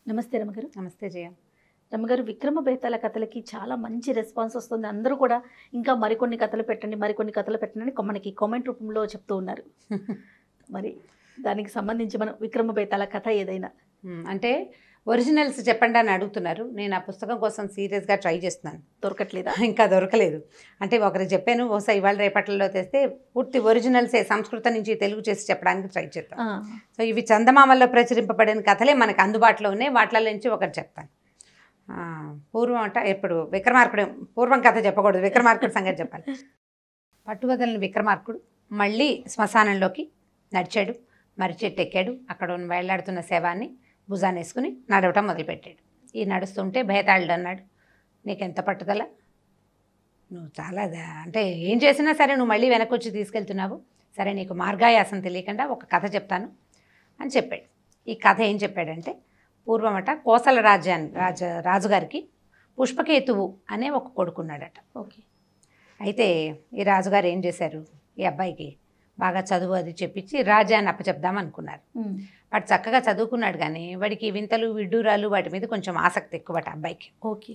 నమస్తే రమగారు. నమస్తే జయ. రమగారు, విక్రమ బేతాళ కథలకి చాలా మంచి రెస్పాన్స్ వస్తుంది. అందరూ కూడా ఇంకా మరికొన్ని కథలు పెట్టండి అని మనకి కామెంట్ రూపంలో చెప్తూ ఉన్నారు. మరి దానికి సంబంధించి మనం విక్రమ బేతాళ కథ ఏదైనా అంటే ఒరిజినల్స్ చెప్పండి అని అడుగుతున్నారు. నేను ఆ పుస్తకం కోసం సీరియస్గా ట్రై చేస్తున్నాను. దొరకట్లేదా? ఇంకా దొరకలేదు. అంటే ఒకరికి చెప్పాను, బహుశా ఇవాళ రేపట్లలో తెస్తే పూర్తి ఒరిజినల్సే సంస్కృతం నుంచి తెలుగు చేసి చెప్పడానికి ట్రై చేస్తాను. సో ఇవి చందమామల్లో ప్రచురింపబడిన కథలే మనకు అందుబాటులో ఉన్నాయి. వాటిలో నుంచి ఒకటి చెప్తాను. పూర్వం అంట ఎప్పుడు విక్రమార్కుడు, పూర్వం కథ చెప్పకూడదు, విక్రమార్కుడు సంగతి చెప్పాలి. పట్టువదలని విక్రమార్కుడు మళ్ళీ శ్మశానంలోకి నడిచాడు. మర్రి చెట్టు ఎక్కాడు. అక్కడ వేళ్లాడుతున్న శవాన్ని భుజాన్ని వేసుకుని నడవటం మొదలుపెట్టాడు. ఈ నడుస్తుంటే భేతాళుడు అన్నాడు, నీకెంత పట్టుదల, నువ్వు చాలా అంటే ఏం చేసినా సరే నువ్వు మళ్ళీ వెనక్కి వచ్చి తీసుకెళ్తున్నావు. సరే నీకు మార్గాయాసం తెలియకుండా ఒక కథ చెప్తాను అని చెప్పాడు. ఈ కథ ఏం చెప్పాడంటే, పూర్వమట కోసల రాజుగారికి పుష్పకేతువు అనే ఒక కొడుకున్నాడట. ఓకే. అయితే ఈ రాజుగారు ఏం చేశారు, ఈ అబ్బాయికి బాగా చదువు అది చెప్పించి రాజ్యాన్ని అప్పచెప్దామనుకున్నారు. వాడు చక్కగా చదువుకున్నాడు, కానీ వాడికి వింతలు విడ్డూరాలు వాటి మీద కొంచెం ఆసక్తి ఎక్కువట అబ్బాయికి. ఓకే.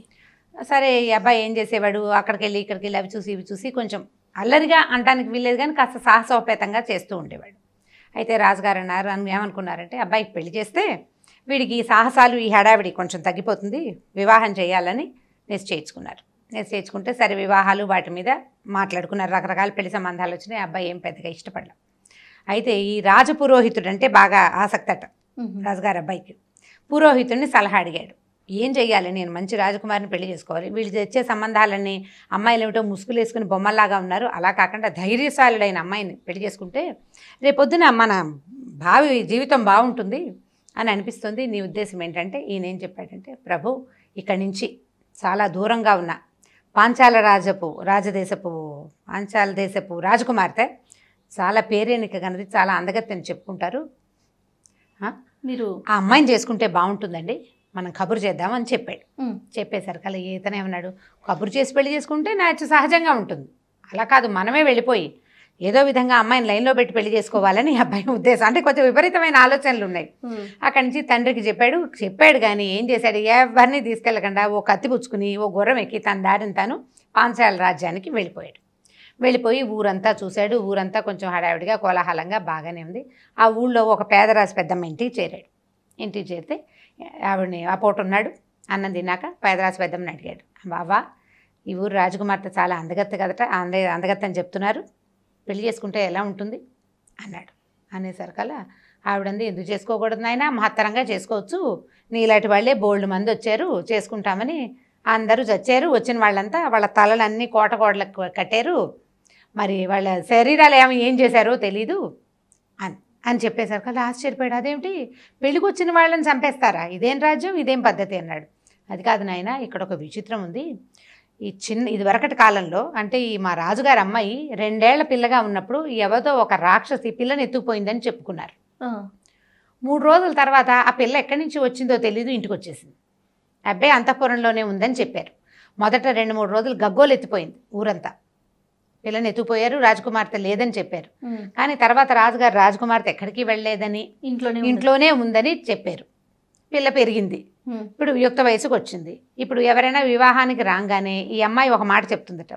సరే ఈ అబ్బాయి ఏం చేసేవాడు, అక్కడికి వెళ్ళి ఇక్కడికి వెళ్ళి అవి చూసి ఇవి చూసి కొంచెం అల్లరిగా అనడానికి వీల్లేదు, కానీ కాస్త సాహసోపేతంగా చేస్తూ ఉండేవాడు. అయితే రాజుగారు అన్నారు, ఏమనుకున్నారంటే అబ్బాయికి పెళ్లి చేస్తే వీడికి ఈ సాహసాలు ఈ హడావిడి కొంచెం తగ్గిపోతుంది, వివాహం చేయాలని నిశ్చయించుకున్నారు. నిశ్చయించుకుంటే సరే వివాహాలు వాటి మీద మాట్లాడుకున్నారు. రకరకాల పెళ్లి సంబంధాలు వచ్చినాయి. అబ్బాయి ఏం పెద్దగా ఇష్టపడలేదు. అయితే ఈ రాజపురోహితుడు అంటే బాగా ఆసక్తి అట రాజుగారు అబ్బాయికి. పురోహితుడిని సలహా అడిగాడు, ఏం చెయ్యాలి, నేను మంచి రాజకుమారిని పెళ్లి చేసుకోవాలి, వీళ్ళు తెచ్చే సంబంధాలన్నీ అమ్మాయిలు ఏమిటో ముసుగులు వేసుకుని బొమ్మల్లాగా ఉన్నారు, అలా కాకుండా ధైర్యశాలుడైన అమ్మాయిని పెళ్లి చేసుకుంటే రేపొద్దున మన భావి జీవితం బాగుంటుంది అని అనిపిస్తుంది. నీ ఉద్దేశం ఏంటంటే, ఈయన ఏం చెప్పాడంటే, ప్రభు ఇక్కడి నుంచి చాలా దూరంగా ఉన్న పాంచాల దేశపు రాజకుమార్తె చాలా పేరేనిక కన్నది, చాలా అందగత్తని చెప్పుకుంటారు, మీరు ఆ అమ్మాయిని చేసుకుంటే బాగుంటుందండి, మనం కబురు చేద్దామని చెప్పాడు. చెప్పేసరికి అలా ఈతనే ఉన్నాడు, కబురు చేసి పెళ్లి చేసుకుంటే నాచు సహజంగా ఉంటుంది, అలా కాదు మనమే వెళ్ళిపోయి ఏదో విధంగా అమ్మాయిని లైన్లో పెట్టి పెళ్లి చేసుకోవాలని అబ్బాయి ఉద్దేశం. అంటే కొంచెం విపరీతమైన ఆలోచనలు ఉన్నాయి. అక్కడి నుంచి తండ్రికి చెప్పాడు కానీ ఏం చేశాడు, ఎవరిని తీసుకెళ్ళకుండా ఓ కత్తి పుచ్చుకుని ఓ గుర్రం ఎక్కి తన దారిని తాను పాంచాల రాజ్యానికి వెళ్ళిపోయాడు. వెళ్ళిపోయి ఊరంతా చూశాడు. ఊరంతా కొంచెం హడావిడిగా కోలాహలంగా బాగానే ఉంది. ఆ ఊళ్ళో ఒక పేదరాజు పెద్దమ్మ ఇంటికి చేరాడు. ఇంటికి చేరితే ఆవిడని ఆ పూట ఉన్నాడు. అన్నం తిన్నాక పేదరాజు పెద్దమ్మని అడిగాడు, బాబా ఈ ఊరు రాజకుమార్తె చాలా అందగత్తె కదట, అందగత్తె అని చెప్తున్నారు, పెళ్లి చేసుకుంటే ఎలా ఉంటుంది అన్నాడు. అనేసరికల్లా ఆవిడంది, ఎందుకు చేసుకోకూడదు నాయనా, మహత్తరంగా చేసుకోవచ్చు, నీలాంటి వాళ్ళే బోల్డ్ మంది వచ్చారు చేసుకుంటామని, అందరూ చచ్చారు, వచ్చిన వాళ్ళంతా వాళ్ళ తలలన్నీ కోటలకు కట్టారు, మరి వాళ్ళ శరీరాలు ఏం చేశారో తెలీదు అని చెప్పేసరికల్లా ఆశ్చర్యపోయాడు. అదేమిటి, పెళ్ళికి వచ్చిన వాళ్ళని చంపేస్తారా, ఇదేం రాజ్యం, ఇదేం పద్ధతి అన్నాడు. అది కాదు నాయన, ఇక్కడ ఒక విచిత్రం ఉంది. ఇది వరకటి కాలంలో అంటే ఈ మా రాజుగారి అమ్మాయి 2 ఏళ్ల పిల్లగా ఉన్నప్పుడు ఎవరితో ఒక రాక్షసి పిల్లని ఎత్తుకుపోయిందని చెప్పుకున్నారు. 3 రోజుల తర్వాత ఆ పిల్ల ఎక్కడి నుంచి వచ్చిందో తెలీదు, ఇంటికి వచ్చేసింది. అబ్బాయి అంతఃపురంలోనే ఉందని చెప్పారు. మొదట 2-3 రోజులు గగ్గోలు ఎత్తిపోయింది ఊరంతా, పిల్లని ఎత్తుకుపోయారు, రాజకుమార్తె లేదని చెప్పారు. కానీ తర్వాత రాజుగారు రాజకుమార్తె ఎక్కడికి వెళ్ళలేదని ఇంట్లోనే ఉందని చెప్పారు. పిల్ల పెరిగింది, ఇప్పుడు యుక్త వయసుకు వచ్చింది. ఇప్పుడు ఎవరైనా వివాహానికి రాగానే ఈ అమ్మాయి ఒక మాట చెప్తుందట,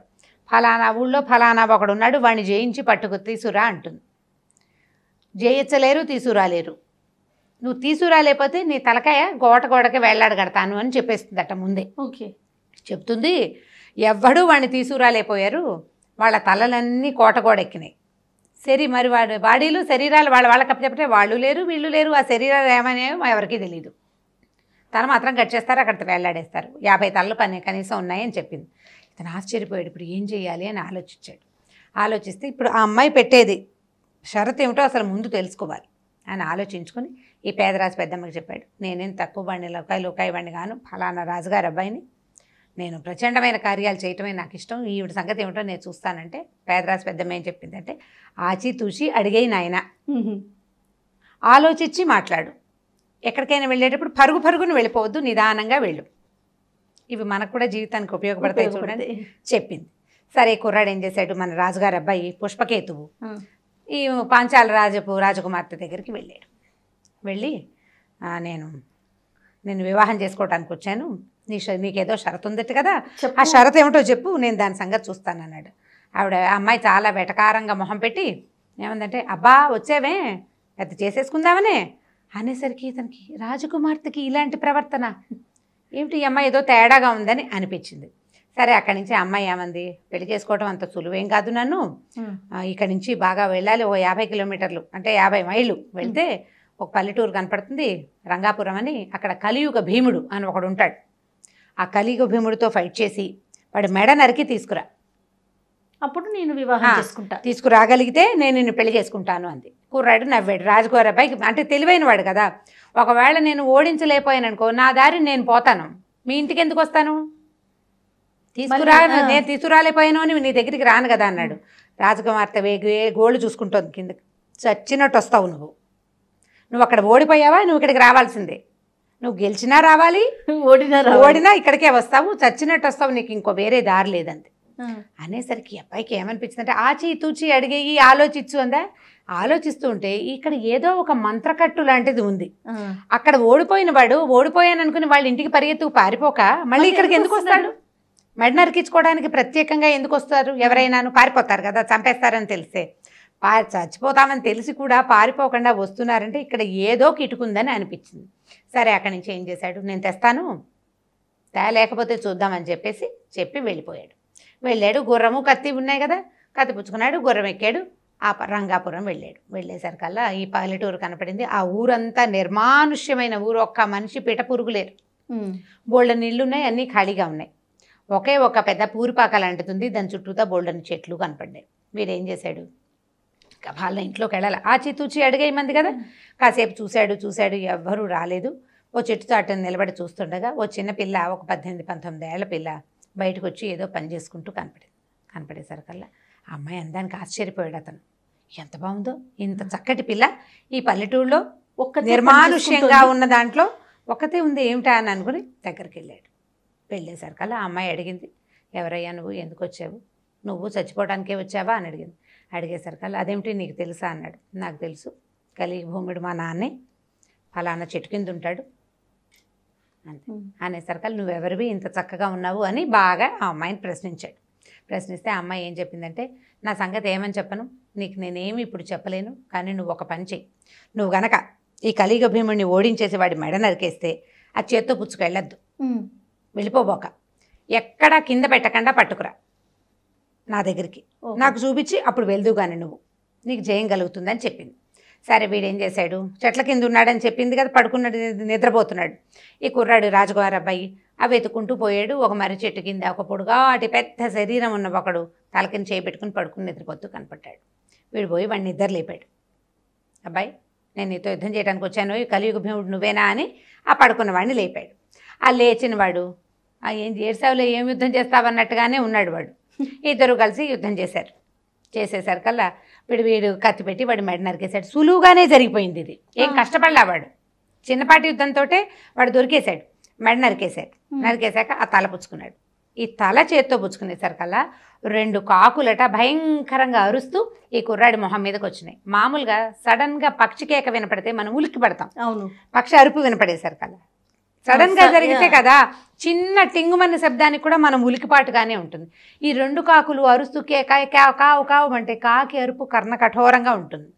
ఫలానా ఊళ్ళో ఫలానా ఒకడు ఉన్నాడు, వాడిని జయించి పట్టుకు తీసుకురా అంటుంది. జయించలేరు, తీసుకురాలేరు, నువ్వు తీసుకురాలేకపోతే నీ తలకాయ గోడకి వేళ్లాడగడతాను అని చెప్పేస్తుందట ముందే. ఓకే. చెప్తుంది, ఎవ్వడూ వాడిని తీసుకురాలేకపోయారు, వాళ్ళ తలలన్నీ కోటగోడెక్కినాయి. మరి బాడీలు శరీరాలు వాళ్ళకి అప్పచెప్పితే వాళ్ళు లేరు వీళ్ళు లేరు, ఆ శరీరాలు ఏమనేమో ఎవరికీ తెలియదు, తల మాత్రం కట్ చేస్తారు, అక్కడ వేళ్లాడేస్తారు, 50 తలలు కనీసం ఉన్నాయని చెప్పింది. ఇతను ఆశ్చర్యపోయాడు, ఇప్పుడు ఏం చేయాలి అని ఆలోచించాడు. ఆలోచిస్తే ఇప్పుడు ఆ అమ్మాయి పెట్టేది షరతు ఏమిటో అసలు ముందు తెలుసుకోవాలి అని ఆలోచించుకొని ఈ పేదరాజు పెద్దమ్మకి చెప్పాడు, నేనేం తక్కువ బండి లోకాయి బండి గాను, ఫలానా రాజుగారి అబ్బాయిని, నేను ప్రచండమైన కార్యాలు చేయటమే నాకు ఇష్టం, ఈవిడ సంగతి ఏమిటో నేను చూస్తానంటే పేదరాజు పెద్దమ్మ ఏం చెప్పిందంటే, ఆచితూచి అడిగేయి నాయన, ఆలోచించి మాట్లాడు, ఎక్కడికైనా వెళ్ళేటప్పుడు పరుగును వెళ్ళిపోవద్దు, నిదానంగా వెళ్ళు, ఇవి మనకు కూడా జీవితానికి ఉపయోగపడతాయి చూడండి చెప్పింది. సరే కుర్రాడు ఏం చేశాడు, మన రాజుగారి అబ్బాయి పుష్పకేతువు ఈ పాంచాల రాజకుమార్తె దగ్గరికి వెళ్ళాడు. వెళ్ళి నేను నేను వివాహం చేసుకోవడానికి వచ్చాను, నీకేదో షరతు ఉందట కదా, చెప్పు. ఆ షరతు ఏమిటో చెప్పు, నేను దాని సంగతి చూస్తానన్నాడు. ఆవిడ అమ్మాయి చాలా వెటకారంగా మొహం పెట్టి ఏమందంటే, అబ్బా వచ్చేవే అది చేసేసుకుందామనే అనేసరికి ఇతనికి రాజకుమార్తెకి ఇలాంటి ప్రవర్తన ఏమిటి, ఈ అమ్మాయి ఏదో తేడాగా ఉందని అనిపించింది. సరే అక్కడి నుంచి అమ్మాయి ఏమంది, పెళ్లి చేసుకోవడం అంత సులువేం కాదు నన్ను, ఇక్కడి నుంచి బాగా వెళ్ళాలి, ఓ 50 కిలోమీటర్లు అంటే 50 మైళ్ళు వెళ్తే ఒక పల్లెటూరు కనపడుతుంది రంగాపురం అని, అక్కడ కలియుగ భీముడు అని ఒకడు ఉంటాడు, ఆ కలియుగ భీముడితో ఫైట్ చేసి వాడు మెడ నరికి తీసుకురా, అప్పుడు నేను వివాహం చేసుకుంటా, తీసుకురాగలిగితే నేను నిన్ను పెళ్లి చేసుకుంటాను అంది. కుర్రాడు నవ్వాడు. రాజుగారి అబ్బాయికి అంటే తెలివైన వాడు కదా, ఒకవేళ నేను ఓడించలేకపోయాను అనుకో నా దారి నేను పోతాను, మీ ఇంటికి ఎందుకు వస్తాను, నేను తీసుకురాలేకపోయాను అని నీ దగ్గరికి రాను కదా అన్నాడు. రాజకుమార్తె గోళ్ళు చూసుకుంటోంది కిందకి, చచ్చినట్టు వస్తావు నువ్వు అక్కడ ఓడిపోయావా, నువ్వు ఇక్కడికి రావాల్సిందే, నువ్వు గెలిచినా రావాలి, ఓడినా ఇక్కడికే వస్తావు, చచ్చినట్టు వస్తావు, నీకు ఇంకో వేరే దారి లేదంతే అనేసరికి అబ్బాయికి ఏమనిపించిందంటే, ఆచి తూచి అడిగేయి ఆలోచించు అందా. ఆలోచిస్తూ ఉంటే ఇక్కడ ఏదో ఒక మంత్రకట్టు లాంటిది ఉంది. అక్కడ ఓడిపోయిన వాడు ఓడిపోయాను అనుకుని వాళ్ళ ఇంటికి పరిగెత్తుకు పారిపోక మళ్ళీ ఇక్కడికి ఎందుకు వస్తాడు, మెడ నరికించుకోవడానికి ప్రత్యేకంగా ఎందుకు వస్తారు, ఎవరైనాను పారిపోతారు కదా, చంపేస్తారని తెలిసే, చచ్చిపోతామని తెలిసి కూడా పారిపోకుండా వస్తున్నారంటే ఇక్కడ ఏదో కిటుకుందని అనిపించింది. సరే అక్కడి నుంచి ఏం చేశాడు, నేను తెస్తాను లేకపోతే చూద్దామని చెప్పి వెళ్ళిపోయాడు. వెళ్ళాడు, గుర్రము కత్తి ఉన్నాయి కదా, కత్తి పుచ్చుకున్నాడు, గుర్రం ఎక్కాడు, ఆ రంగాపురం వెళ్ళాడు. వెళ్ళేసరికల్లా ఈ పల్లెటూరు కనపడింది. ఆ ఊరంతా నిర్మానుష్యమైన ఊరు, ఒక్క మనిషి పిట పురుగు లేరు, బోల్డని నీళ్లు ఉన్నాయి, అన్నీ ఖాళీగా ఉన్నాయి, ఒకే ఒక పెద్ద పూరిపాక లాంటిది, దాని చుట్టూతా బోల్డని చెట్లు కనపడ్డాయి. వీడేం చేశాడు, వాళ్ళ ఇంట్లోకి వెళ్ళాలి, ఆచితూచి అడిగేయమంది కదా, కాసేపు చూశాడు ఎవ్వరూ రాలేదు. ఓ చెట్టు చాటుని నిలబడి చూస్తుండగా ఓ చిన్న పిల్ల, ఒక 18-19 ఏళ్ల పిల్ల బయటకు వచ్చి ఏదో పని చేసుకుంటూ కనపడేసరికల్లా ఆ అమ్మాయి అందానికి ఆశ్చర్యపోయాడు అతను, ఎంత బాగుందో ఇంత చక్కటి పిల్ల ఈ పల్లెటూరులో నిర్మానుష్యంగా ఉన్న దాంట్లో ఒక్కతే ఉంది ఏమిటా అని అనుకుని దగ్గరికి వెళ్ళేసరికల్లా ఆ అమ్మాయి అడిగింది, ఎవరయ్యా నువ్వు, ఎందుకు వచ్చావు, నువ్వు చచ్చిపోవడానికే వచ్చావా అని అడిగేసరికల్లా అదేమిటి నీకు తెలుసా అన్నాడు. నాకు తెలుసు, కలియుగ భూముడు మా నాన్నే, ఫలానా చెట్టు కింద ఉంటాడు అంతే అనేసరికల్లా నువ్వెవరివి ఇంత చక్కగా ఉన్నావు అని బాగా ఆ అమ్మాయిని ప్రశ్నిస్తే ఆ అమ్మాయి ఏం చెప్పిందంటే, నా సంగతి ఏమని చెప్పను, నీకు నేనేమి ఇప్పుడు చెప్పలేను, కానీ నువ్వు ఒక పని చెయ్యి, నువ్వు గనక ఈ కలియుగ భీముడిని ఓడించేసి వాడి మెడ నరికేస్తే ఆ చేత్తో పుచ్చుకెళ్ళొద్దు, వెళ్ళిపోబోక, ఎక్కడా కింద పెట్టకుండా పట్టుకురా నా దగ్గరికి, నాకు చూపించి అప్పుడు వెళ్దుగాని నువ్వు, నీకు జయం కలుగుతుందని చెప్పింది. సరే వీడేం చేశాడు, చెట్ల కింద ఉన్నాడని చెప్పింది కదా, పడుకున్నాడు, నిద్రపోతున్నాడు. ఈ కుర్రాడు రాజుగారి అబ్బాయి అవి వెతుకుంటూ పోయాడు. ఒక మర్రి చెట్టు కింద ఒక పొడుగాటి పెద్ద శరీరం ఉన్న ఒకడు తలకిని చేపెట్టుకుని పడుకుని నిద్రపోతూ కనపడ్డాడు. వీడు పోయి వాడిని నిద్ర లేపాడు. అబ్బాయి నేను నీతో యుద్ధం చేయడానికి వచ్చాను, ఈ కలియుగ భీముడు నువ్వేనా అని ఆ పడుకున్న వాడిని లేపాడు. ఆ లేచిన వాడు ఏం ఏడ్సావులో, ఏం యుద్ధం చేస్తావన్నట్టుగానే ఉన్నాడు వాడు. ఇద్దరు కలిసి యుద్ధం చేసేసరికల్లా వీడు కత్తి పెట్టి వాడి మెడ నరికేశాడు. సులువుగానే జరిగిపోయింది ఇది, ఏం కష్టపడలా వాడు, చిన్నపాటి యుద్ధంతో వాడు దొరికేశాడు, మెడ నరికేశాక ఆ తల పుచ్చుకున్నాడు. ఈ తల చేత్తో పుచ్చుకునేసరికల్లా 2 కాకులట భయంకరంగా అరుస్తూ ఈ కుర్రాడి మొహం మీదకి వచ్చినాయి. మామూలుగా సడన్గా పక్షి కేక వినపడితే మనం ఉలిక్కి పడతాం, అవును, పక్షి అరుపు వినపడేసరికల్లా సడన్గా జరిగితే కదా చిన్న టింగుమన్న శబ్దానికి కూడా మనం ఉలికిపాటుగానే ఉంటుంది. ఈ 2 కాకులు అరుస్తూ కావు కావు అంటే కాకి అరుపు కర్ణ కఠోరంగా ఉంటుంది.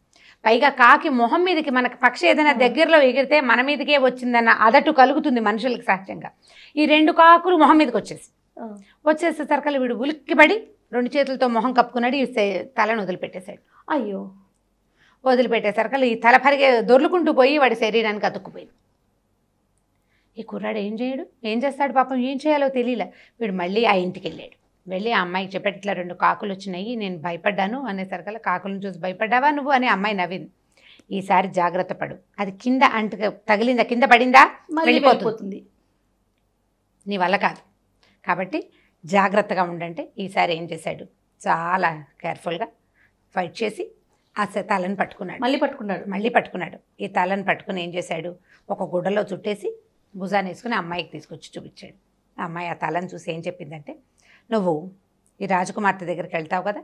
పైగా కాకి మొహం మీదకి మనకు పక్షి ఏదైనా దగ్గరలో ఎగిరితే మన మీదకే వచ్చిందన్న అదటు కలుగుతుంది మనుషులకి సహజంగా. ఈ 2 కాకులు మొహం మీదకి వచ్చేసేసరికల్లా వీడు ఉలిక్కిపడి 2 చేతులతో మొహం కప్పుకున్నాడు, ఈ తలను వదిలిపెట్టేశాడు. అయ్యో, వదిలిపెట్టేసరికల్లా ఈ తల పరిగే దొర్లుకుంటూ పోయి వాడి శరీరానికి అతుక్కుపోయింది. ఈ కుర్రాడు ఏం చేస్తాడు పాపం, ఏం చేయాలో తెలియలే. వీడు మళ్ళీ ఆ ఇంటికి వెళ్ళి ఆ అమ్మాయికి చెప్పాడు, ఇట్లా 2 కాకులు వచ్చినాయి, నేను భయపడ్డాను అనేసరికల్లా, కాకులను చూసి భయపడ్డావా నువ్వు అని అమ్మాయి నవ్వింది. ఈసారి జాగ్రత్త పడు, అది కింద తగిలిందా, కింద పడిందా వెళ్ళిపోతుంది, నీ వల్ల కాదు, కాబట్టి జాగ్రత్తగా ఉండంటే ఈసారి ఏం చేశాడు, చాలా కేర్ఫుల్గా ఫైట్ చేసి ఆ తలను మళ్ళీ పట్టుకున్నాడు. ఈ తలను పట్టుకుని ఏం చేశాడు, ఒక గుడ్డలో చుట్టేసి భుజాన్ని వేసుకుని అమ్మాయికి తీసుకొచ్చి చూపించాడు. ఆ అమ్మాయి ఆ తలను చూసి ఏం చెప్పిందంటే, నువ్వు ఈ రాజకుమార్తె దగ్గరికి వెళ్తావు కదా,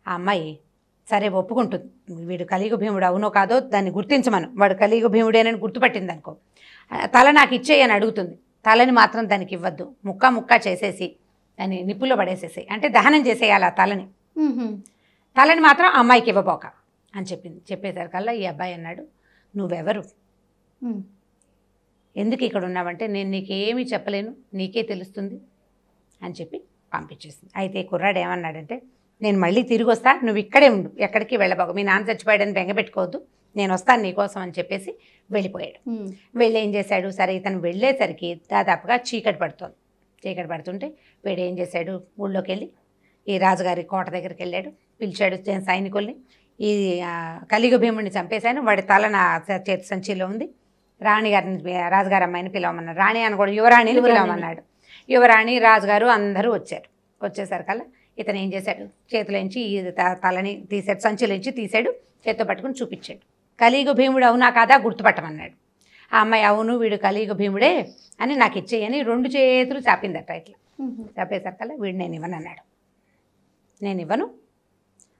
ఆ అమ్మాయి సరే ఒప్పుకుంటుంది, వీడు కలియుగ భీముడు అవునో కాదో దాన్ని గుర్తించమను, వాడు కలియుగ భీముడేనని గుర్తుపట్టింది అనుకో, తల నాకు ఇచ్చేయి అని అడుగుతుంది. తలని మాత్రం దానికి ఇవ్వద్దు, ముక్క ముక్క చేసేసి దాన్ని నిప్పులో పడేసేసి, అంటే దహనం చేసేయాలి ఆ తలని. తలని మాత్రం అమ్మాయికి ఇవ్వబోక అని చెప్పింది. చెప్పేసరికల్లా ఈ అబ్బాయి అన్నాడు, నువ్వెవరు, ఎందుకు ఇక్కడ ఉన్నావంటే నేను నీకేమీ చెప్పలేను, నీకే తెలుస్తుంది అని చెప్పి పంపించేసింది. అయితే కుర్రాడు ఏమన్నాడంటే, నేను మళ్ళీ తిరిగి వస్తా, నువ్వు ఇక్కడే ఉండు, ఎక్కడికి వెళ్ళబోక, మీ నాన్న చచ్చిపోయాడని బెంగపెట్టుకోవద్దు, నేను వస్తాను నీకోసం అని చెప్పేసి వెళ్ళిపోయాడు. వెళ్ళి ఏం చేశాడు, సరే ఇతను వెళ్ళేసరికి దాదాపుగా చీకటి పడుతుంది. చీకటి పడుతుంటే వీడు ఏం చేశాడు, ఊళ్ళోకి వెళ్ళి ఈ రాజుగారి కోట దగ్గరికి వెళ్ళాడు, పిలిచాడు సైనికుల్ని, ఈ కలియుగ భీముడిని చంపేశాను, వాడి తల నా చేతి సంచిలో ఉంది, రాణిగారిని రాజుగారి అమ్మాయిని పిలవమన్నాడు, రాణి అని కూడా యువరాణిని పిలవమన్నాడు. యువరాణి రాజుగారు అందరూ వచ్చారు. వచ్చేసరికల్లా ఇతను ఏం చేశాడు, చేతిలోంచి ఈ తలని తీసాడు, సంచిలోంచి తీసాడు, చేత్తో పట్టుకుని చూపించాడు. కలియుగ భీముడు అవునా కాదా గుర్తుపట్టమన్నాడు. ఆ అమ్మాయి అవును వీడు కలియుగ భీముడే అని నాకు ఇచ్చేయని 2 చేతులు చాపిందట. ఇట్లా చాపేసరికల్లా వీడు నేను ఇవ్వను అన్నాడు. నేను ఇవ్వను,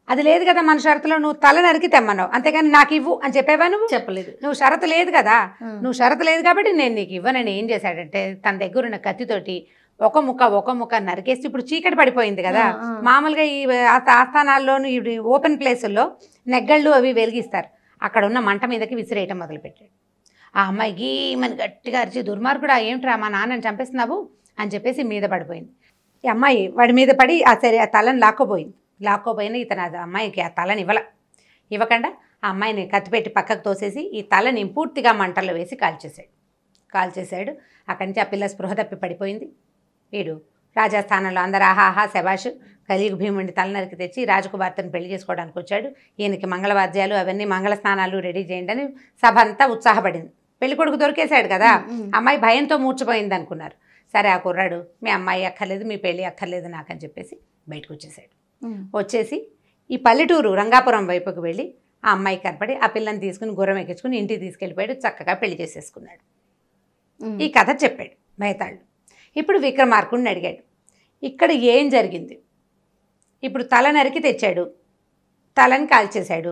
అది లేదు కదా మన షరతులో, నువ్వు తల నరికి తెమ్మన్నావు, అంతేగాని నాకు ఇవ్వు అని చెప్పేవా, నువ్వు చెప్పలేదు, నువ్వు షరతు లేదు కదా, నువ్వు షరతు లేదు కాబట్టి నేను నీకు ఇవ్వనని ఏం చేశాడంటే తన దగ్గర ఉన్న కత్తితోటి ఒక ముక్క నరికేసి, ఇప్పుడు చీకటి పడిపోయింది కదా, మామూలుగా ఈ ఆస్థానాల్లోనూ ఈ ఓపెన్ ప్లేసుల్లో నెగ్గళ్ళు అవి వెలిగిస్తారు, అక్కడ ఉన్న మంట మీదకి విసిరేయటం మొదలుపెట్టాడు. ఆ అమ్మాయి గీమని గట్టిగా అరిచి, దుర్మార్గుడా ఏమిట్రా మా నాన్నని చంపేస్తున్నావు అని చెప్పేసి మీద పడిపోయింది. ఈ అమ్మాయి వాడి మీద పడి ఆ తలని లాక్కోపోయిన ఇతను ఆ అమ్మాయికి ఆ తలని ఇవ్వకుండా ఆ అమ్మాయిని కత్తిపెట్టి పక్కకు తోసేసి ఈ తలని పూర్తిగా మంటల్లో వేసి కాల్చేశాడు. అక్కడి నుంచి ఆ పిల్ల స్పృహ తప్పి పడిపోయింది. వీడు రాజస్థానంలో అందరు ఆహాహా శబాష్, కలియుగ భీముడిని తలనరికి తెచ్చి రాజకుమార్తెను పెళ్లి చేసుకోవడానికి వచ్చాడు, ఈయనకి మంగళవాద్యాలు అవన్నీ మంగళ స్నానాలు రెడీ చేయండి అని సభ అంతా ఉత్సాహపడింది. పెళ్లి కొడుకు దొరికేశాడు కదా, అమ్మాయి భయంతో మూర్చిపోయింది అనుకున్నారు. సరే ఆ కుర్రాడు మీ అమ్మాయి అక్కర్లేదు, మీ పెళ్ళి అక్కర్లేదు నాకని చెప్పేసి బయటకు వచ్చేసాడు. వచ్చేసి ఈ పల్లెటూరు రంగాపురం వైపుకు వెళ్ళి ఆ అమ్మాయి కనపడి ఆ పిల్లని తీసుకుని గుర్రం ఎక్కించుకుని ఇంటికి తీసుకెళ్ళిపోయాడు, చక్కగా పెళ్లి చేసేసుకున్నాడు. ఈ కథ చెప్పాడు భయతాళుడు. ఇప్పుడు విక్రమార్కుడిని అడిగాడు, ఇక్కడ ఏం జరిగింది, ఇప్పుడు తల నరికి తెచ్చాడు, తలని కాల్చేశాడు,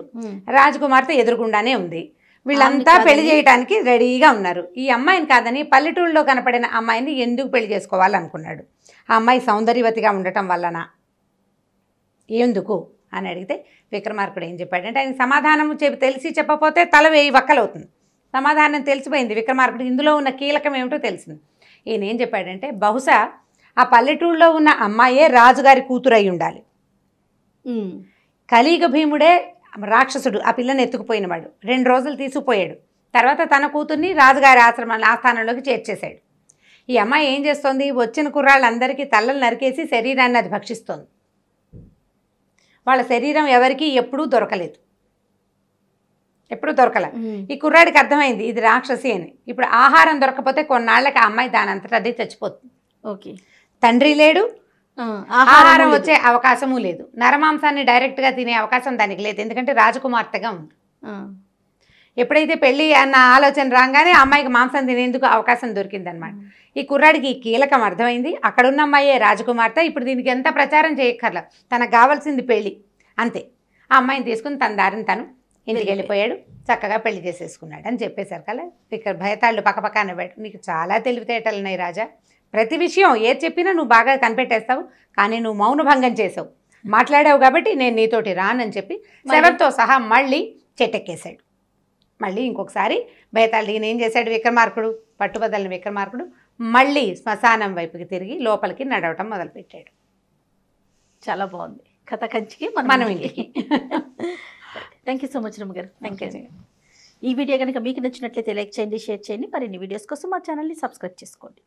రాజకుమార్తె ఎదురుగుండానే ఉంది, వీళ్ళంతా పెళ్లి చేయడానికి రెడీగా ఉన్నారు, ఈ అమ్మాయిని కాదని పల్లెటూరులో కనపడిన అమ్మాయిని ఎందుకు పెళ్లి చేసుకోవాలనుకున్నాడు, ఆ అమ్మాయి సౌందర్యవతిగా ఉండటం వల్లనా, ఎందుకు అని అడిగితే విక్రమార్కుడు ఏం చెప్పాడంటే, ఆయన సమాధానం తెలిసి చెప్పకపోతే తల 1000 వక్కలవుతుంది. సమాధానం తెలిసిపోయింది విక్రమార్కుడు, ఇందులో ఉన్న కీలకం ఏమిటో తెలిసింది. ఈయన ఏం చెప్పాడంటే, బహుశా ఆ పల్లెటూరులో ఉన్న అమ్మాయే రాజుగారి కూతురు అయి ఉండాలి, కలియుగ భీముడే రాక్షసుడు ఆ పిల్లని ఎత్తుకుపోయినవాడు, 2 రోజులు తీసుకుపోయాడు, తర్వాత తన కూతుర్ని రాజుగారి ఆస్థానంలోకి చేర్చేశాడు. ఈ అమ్మాయి ఏం చేస్తోంది, వచ్చిన కుర్రాళ్ళందరికీ తలలు నరికేసి శరీరాన్ని అది భక్షిస్తోంది. వాళ్ళ శరీరం ఎవరికి ఎప్పుడూ దొరకలేదు, ఎప్పుడు దొరకలే. ఈ కుర్రాడికి అర్థమైంది ఇది రాక్షసి అని. ఇప్పుడు ఆహారం దొరకపోతే కొన్నాళ్ళకి ఆ అమ్మాయి దానంతట అదే చచ్చిపోతుంది. ఓకే, తండ్రి లేడు, ఆహారం వచ్చే అవకాశము లేదు, నరమాంసాన్ని డైరెక్ట్గా తినే అవకాశం దానికి లేదు, ఎందుకంటే రాజకుమార్తెగా ఉంది. ఎప్పుడైతే పెళ్ళి అన్న ఆలోచన రాగానే అమ్మాయికి మాంసం తినేందుకు అవకాశం దొరికిందనమాట. ఈ కుర్రాడికి ఈ కీలకం అర్థమైంది, అక్కడున్న అమ్మాయే రాజకుమార్తె, ఇప్పుడు దీనికి ఎంత ప్రచారం చేయక్కర్లా, తనకు కావాల్సింది పెళ్ళి అంతే. ఆ అమ్మాయిని తీసుకుని తన దారిని తను ఇంటికి వెళ్ళిపోయాడు, చక్కగా పెళ్లి చేసేసుకున్నాడు అని చెప్పేసరికల్లా ఇక్కడ భయతాళ్ళు పక్కపక్క నవ్వాడు. నీకు చాలా తెలివితేటలు ఉన్నాయి రాజా, ప్రతి విషయం ఏది చెప్పినా నువ్వు బాగా కనిపెట్టేస్తావు, కానీ నువ్వు మౌనభంగం చేసావు, మాట్లాడావు కాబట్టి నేను నీతోటి రానని చెప్పి శవంతో సహా మళ్ళీ చెట్టెక్కేశాడు. మళ్ళీ ఇంకొకసారి భయతాళు ఈయన ఏం చేశాడు, విక్రమార్కుడు పట్టుబదలని విక్రమార్కుడు మళ్ళీ శ్మశానం వైపుకి తిరిగి లోపలికి నడవటం మొదలుపెట్టాడు. చాలా బాగుంది కథ, కంచికి మనం ఇంటికి. థ్యాంక్ యూ సో మచ్ రమ్మ గారు. Thank you. ఈ వీడియో కనుక మీకు నచ్చినట్లయితే లైక్ చేయండి, షేర్ చేయండి. మరిన్ని వీడియోస్ కోసం మా ఛానల్ని సబ్స్క్రైబ్ చేసుకోండి.